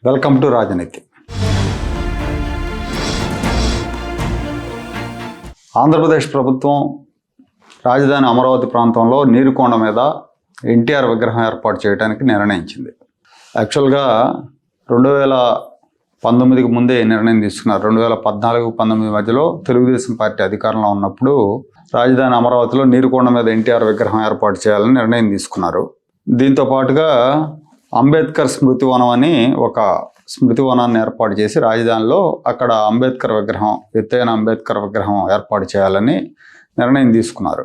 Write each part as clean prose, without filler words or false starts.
Welcome to రాజనీతి. ఆంధ్రప్రదేశ్ ప్రభుత్వం రాజధాని అమరావతి ప్రాంతంలో నీరుకొండ మీద ఎన్టీఆర్ విగ్రహం ఏర్పాటు చేయడానికి నిర్ణయించింది. యాక్చువల్గా 2019కి ముందే నిర్ణయం తీసుకున్నారు. 2014-19 మధ్యలో తెలుగుదేశం పార్టీ అధికారంలో ఉన్నప్పుడు రాజధాని అమరావతిలో నీరుకొండ మీద ఎన్టీఆర్ విగ్రహం ఏర్పాటు చేయాలని నిర్ణయం తీసుకున్నారు. దీంతో పాటుగా అంబేద్కర్ స్మృతివనం అని ఒక స్మృతివనాన్ని ఏర్పాటు చేసి రాజధానిలో అక్కడ అంబేద్కర్ విగ్రహం, ఎత్తైన అంబేద్కర్ విగ్రహం ఏర్పాటు చేయాలని నిర్ణయం తీసుకున్నారు.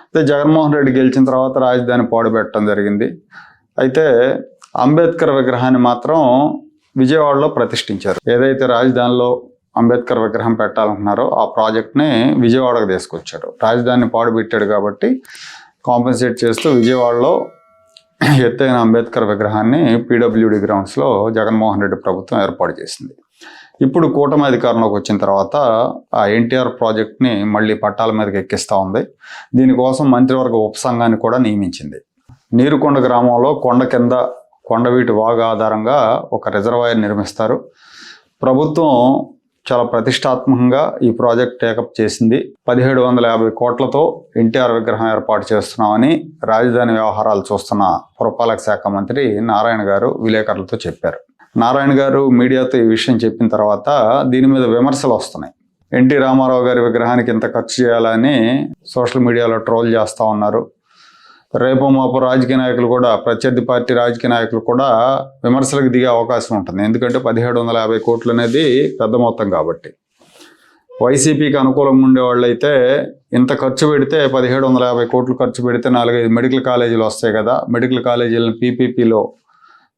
అయితే జగన్మోహన్ రెడ్డి గెలిచిన తర్వాత రాజధాని పాడుపెట్టడం జరిగింది. అయితే అంబేద్కర్ విగ్రహాన్ని మాత్రం విజయవాడలో ప్రతిష్ఠించారు. ఏదైతే రాజధానిలో అంబేద్కర్ విగ్రహం పెట్టాలనుకున్నారో ఆ ప్రాజెక్ట్ని విజయవాడకు తీసుకొచ్చారు. రాజధానిని పాడుపెట్టాడు కాబట్టి కాంపెన్సేట్ చేస్తూ విజయవాడలో ఎత్తైన అంబేద్కర్ విగ్రహాన్ని పీడబ్ల్యూడి గ్రౌండ్స్లో జగన్మోహన్ రెడ్డి ప్రభుత్వం ఏర్పాటు చేసింది. ఇప్పుడు కూటమి అధికారంలోకి వచ్చిన తర్వాత ఆ ఎన్టీఆర్ ప్రాజెక్ట్ని మళ్ళీ పట్టాల మీదకి ఎక్కిస్తూ ఉంది. దీనికోసం మంత్రివర్గ ఉపసంఘాన్ని కూడా నియమించింది. నీరుకొండ గ్రామంలో కొండ కింద కొండవీటి వాగు ఆధారంగా ఒక రిజర్వాయర్ నిర్మిస్తారు. ప్రభుత్వం చాలా ప్రతిష్టాత్మకంగా ఈ ప్రాజెక్ట్ టేకప్ చేసింది. 1750 కోట్లతో ఎన్టీఆర్ విగ్రహం ఏర్పాటు చేస్తున్నామని రాజధాని వ్యవహారాలు చూస్తున్న పురపాలక శాఖ మంత్రి నారాయణ గారు విలేకరులతో చెప్పారు. నారాయణ గారు మీడియాతో ఈ విషయం చెప్పిన తర్వాత దీని మీద విమర్శలు వస్తున్నాయి. ఎన్టీ రామారావు గారి విగ్రహానికి ఇంత ఖర్చు చేయాలని సోషల్ మీడియాలో ట్రోల్ చేస్తూ ఉన్నారు. రేపు మాపు రాజకీయ నాయకులు కూడా, ప్రత్యర్థి పార్టీ రాజకీయ నాయకులు కూడా విమర్శలకు దిగే అవకాశం ఉంటుంది. ఎందుకంటే 1750 కోట్లు అనేది పెద్ద మొత్తం కాబట్టి. వైసీపీకి అనుకూలంగా ఉండేవాళ్ళు అయితే ఇంత ఖర్చు పెడితే 1750 కోట్లు ఖర్చు పెడితే 4-5 మెడికల్ కాలేజీలు వస్తాయి కదా, మెడికల్ కాలేజీలను పీపీపీలో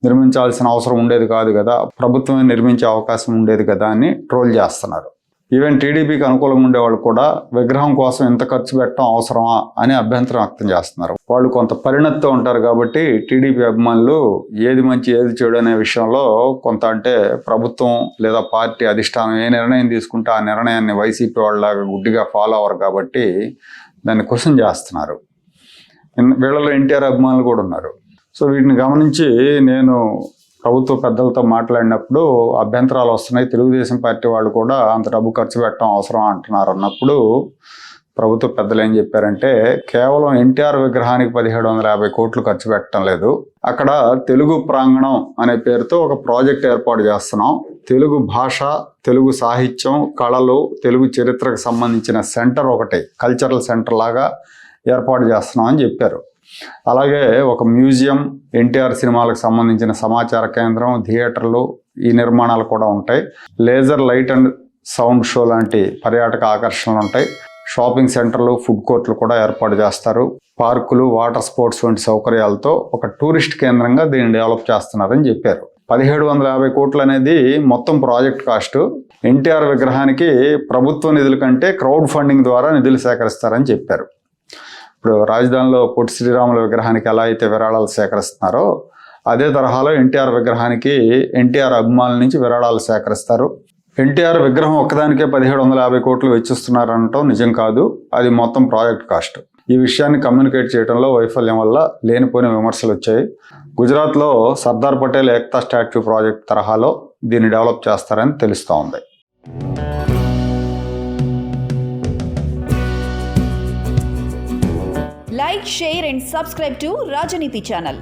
నిర్మించాల్సిన అవసరం ఉండేది కాదు కదా, ప్రభుత్వమే నిర్మించే అవకాశం ఉండేది కదా అని ట్రోల్ చేస్తున్నారు. ఈవెన్ టీడీపీకి అనుకూలంగా ఉండేవాళ్ళు కూడా విగ్రహం కోసం ఇంత ఖర్చు పెట్టడం అవసరమా అని అభ్యంతరం వ్యక్తం చేస్తున్నారు. వాళ్ళు కొంత పరిణతితో ఉంటారు కాబట్టి టీడీపీ అభిమానులు ఏది మంచి ఏది చెడు అనే విషయంలో కొంత, అంటే ప్రభుత్వం లేదా పార్టీ అధిష్టానం ఏ నిర్ణయం తీసుకుంటే ఆ నిర్ణయాన్ని వైసీపీ వాళ్ళలాగా గుడ్డిగా ఫాలో అవ్వరు కాబట్టి దాన్ని క్వశ్చన్ చేస్తున్నారు. వీళ్ళలో ఎన్టీఆర్ అభిమానులు కూడా ఉన్నారు. సో వీటిని గమనించి నేను ప్రభుత్వ పెద్దలతో మాట్లాడినప్పుడు అభ్యంతరాలు వస్తున్నాయి. తెలుగుదేశం పార్టీ వాళ్ళు కూడా అంత డబ్బు ఖర్చు పెట్టడం అవసరం అంటున్నారు అన్నప్పుడు ప్రభుత్వ పెద్దలు ఏం చెప్పారంటే, కేవలం ఎన్టీఆర్ విగ్రహానికి 1750 కోట్లు ఖర్చు పెట్టడం లేదు, అక్కడ తెలుగు ప్రాంగణం అనే పేరుతో ఒక ప్రాజెక్ట్ ఏర్పాటు చేస్తున్నాం. తెలుగు భాష, తెలుగు సాహిత్యం, కళలు, తెలుగు చరిత్రకు సంబంధించిన సెంటర్ ఒకటి, కల్చరల్ సెంటర్ లాగా ఏర్పాటు చేస్తున్నాం అని చెప్పారు. అలాగే ఒక మ్యూజియం, ఎన్టీఆర్ సినిమాలకు సంబంధించిన సమాచార కేంద్రం, థియేటర్లు, ఈ నిర్మాణాలు కూడా ఉంటాయి. Laser light and sound show లాంటి పర్యాటక ఆకర్షణలు ఉంటాయి. షాపింగ్ సెంటర్లు, ఫుడ్ కోర్టులు కూడా ఏర్పాటు చేస్తారు. పార్కులు, వాటర్ స్పోర్ట్స్ వంటి సౌకర్యాలతో ఒక టూరిస్ట్ కేంద్రంగా దీన్ని డెవలప్ చేస్తున్నారని చెప్పారు. 1750 కోట్లు అనేది మొత్తం ప్రాజెక్ట్ కాస్ట్. ఎన్టీఆర్ విగ్రహానికి ప్రభుత్వ నిధుల కంటే క్రౌడ్ ఫండింగ్ ద్వారా నిధులు సేకరిస్తారని చెప్పారు. ఇప్పుడు రాజధానిలో పొట్టి శ్రీరాముల విగ్రహానికి ఎలా అయితే విరాళాలు సేకరిస్తున్నారో అదే తరహాలో ఎన్టీఆర్ విగ్రహానికి ఎన్టీఆర్ అభిమానుల నుంచి విరాళాలు సేకరిస్తారు. ఎన్టీఆర్ విగ్రహం ఒక్కదానికే 1750 కోట్లు వెచ్చిస్తున్నారనటం నిజం కాదు, అది మొత్తం ప్రాజెక్ట్ కాస్ట్. ఈ విషయాన్ని కమ్యూనికేట్ చేయడంలో వైఫల్యం వల్ల లేనిపోయిన విమర్శలు వచ్చాయి. గుజరాత్లో సర్దార్ పటేల్ ఏక్తా స్టాచ్యూ ప్రాజెక్ట్ తరహాలో దీన్ని డెవలప్ చేస్తారని తెలుస్తూ ఉంది. Like, share and subscribe to Rajaniti channel.